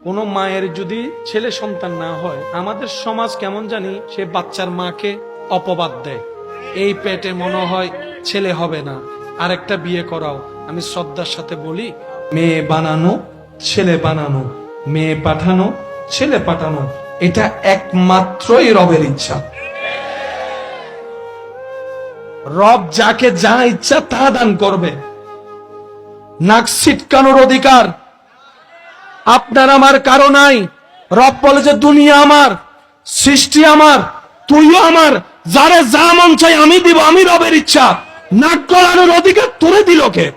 কোনো মায়ের যদি ছেলে সন্তান না হয়, আমাদের সমাজ কেমন জানি সে বাচ্চার মাকে অপবাদ দেয়। এই পেটে মনে হয় ছেলে হবে না, আরেকটা বিয়ে করাও। আমি শ্রদ্ধার সাথে বলি, মেয়ে বানানো ছেলে বানানো, মেয়ে পাঠানো ছেলে পাঠানো, এটা একমাত্রই রবের ইচ্ছা। রব যাকে যা ইচ্ছা তা দান করবে। নাক ছিটকানোর অধিকার আপনার আমার কারো নাই। রব বলে যে দুনিয়া আমার, সৃষ্টি আমার, তুইও আমার, যারে যা মন চাই আমি দিব, আমি রবের ইচ্ছা। নাক গলানোর অধিকার তোরে দিল কে?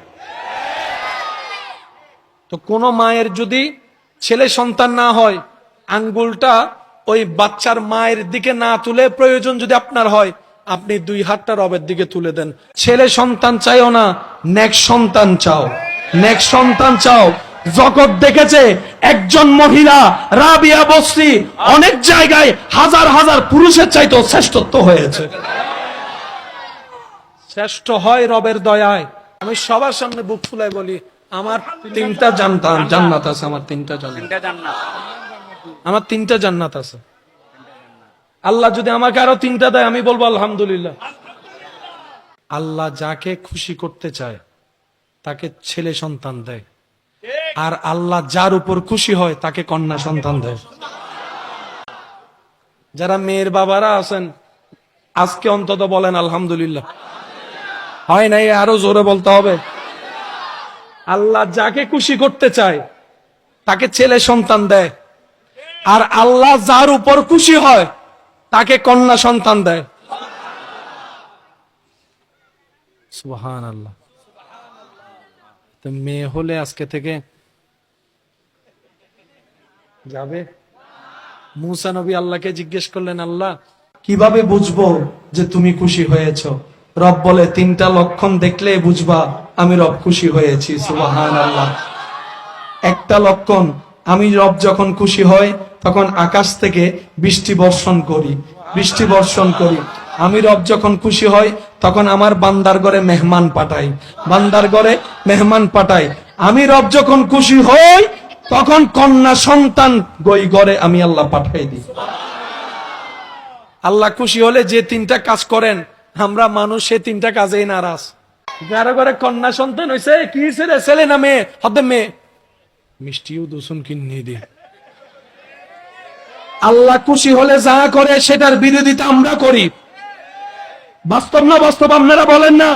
তো কোন মায়ের যদি ছেলে সন্তান না হয়, আঙ্গুলটা ওই বাচ্চার মায়ের দিকে না তুলে, প্রয়োজন যদি আপনার হয় আপনি দুই হাতটা রবের দিকে তুলে দেন। ছেলে সন্তান চাইও না, নেক সন্তান চাও, নেক সন্তান চাও। জগৎ দেখেছে একজন মহিলা রাবিয়া বসরি অনেক জায়গায় হাজার হাজার পুরুষের চাইতেও শ্রেষ্ঠত্ব হয়েছে। শ্রেষ্ঠ হয় রবের দয়ায়। আমি সবার সামনে বুক ফুলাই বলি, আমার তিনটা জান্নাত আছে, আমার তিনটা জান্নাত আছে। আল্লাহ যদি আমাকে আরো তিনটা দেয় আমি বলবো আলহামদুলিল্লাহ। আল্লাহ যাকে খুশি করতে চায় তাকে ছেলে সন্তান দেয়, আর আল্লাহ যার উপর খুশি হয় তাকে কন্যা সন্তান দেয়। যারা মেয়ের বাবারা আছেন আজকে অন্তত বলেন আলহামদুলিল্লাহ। হয় নাই, আরো জোরে বলতে হবে। আল্লাহ যাকে খুশি করতে চায় তাকে ছেলে সন্তান দেয়, আর আল্লাহ যার উপর খুশি হয় তাকে কন্যা সন্তান দেয়। সুবহানাল্লাহ। তো মেয়ে হলে আজকে থেকে যাবে। মুসা নবী আল্লাহকে জিজ্ঞেস করলেন, আল্লাহ কিভাবে বুঝবো যে তুমি খুশি হয়েছ? রব বলে, তিনটা লক্ষণ দেখলে বুঝবা আমি রব খুশি হয়েছি। সুবহানাল্লাহ। একটা লক্ষণ, আমি রব যখন খুশি হয় তখন আকাশ থেকে বৃষ্টি বর্ষণ করি, বৃষ্টি বর্ষণ করি। আমি রব যখন খুশি হয় তখন আমার বান্দার ঘরে মেহমান পাঠাই, বান্দার ঘরে মেহমান পাঠাই। আমি রব যখন খুশি হই তখন কন্যা সন্তান গই ঘরে আমি আল্লাহ পাঠাই দিই। আল্লাহ খুশি হলে যে তিনটা কাজ করেন, আমরা মানুষ সে তিনটা কাজেই নারাজ। যারা ঘরে কন্যা সন্তান হয়েছে, কি ছেলে, ছেলে না মেয়ে, হতে মেয়ে, মিষ্টিও দুসুন কিনে দিয়ে। আল্লাহ খুশি হলে যা করে সেটার বিরোধিতা আমরা করি। বাস্তব না বাস্তব আপনারা বলেন না?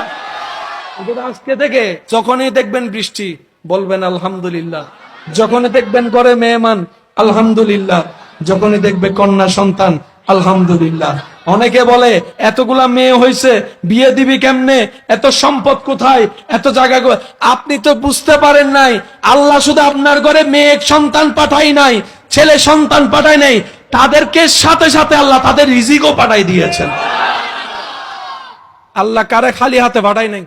আজকে থেকে যখনই দেখবেন বৃষ্টি বলবেন আলহামদুলিল্লাহ, যখনই দেখবেন ঘরে মেহমান আলহামদুলিল্লাহ, যখনই দেখবে কন্যা সন্তান আলহামদুলিল্লাহ। অনেকে বলে এতগুলা মেয়ে হয়েছে, বিয়ে দিবি কেমনে, এত সম্পদ কোথায়, এত জায়গা। আপনি তো বুঝতে পারেন নাই, আল্লাহ শুধু আপনার ঘরে মেয়ে সন্তান পাঠাই নাই, ছেলে সন্তান পাঠাই নাই, তাদেরকে সাথে সাথে আল্লাহ তাদের রিজিকও পাঠাই দিয়েছেন। আল্লাহ কারে খালি হাতে পাঠাই নাই।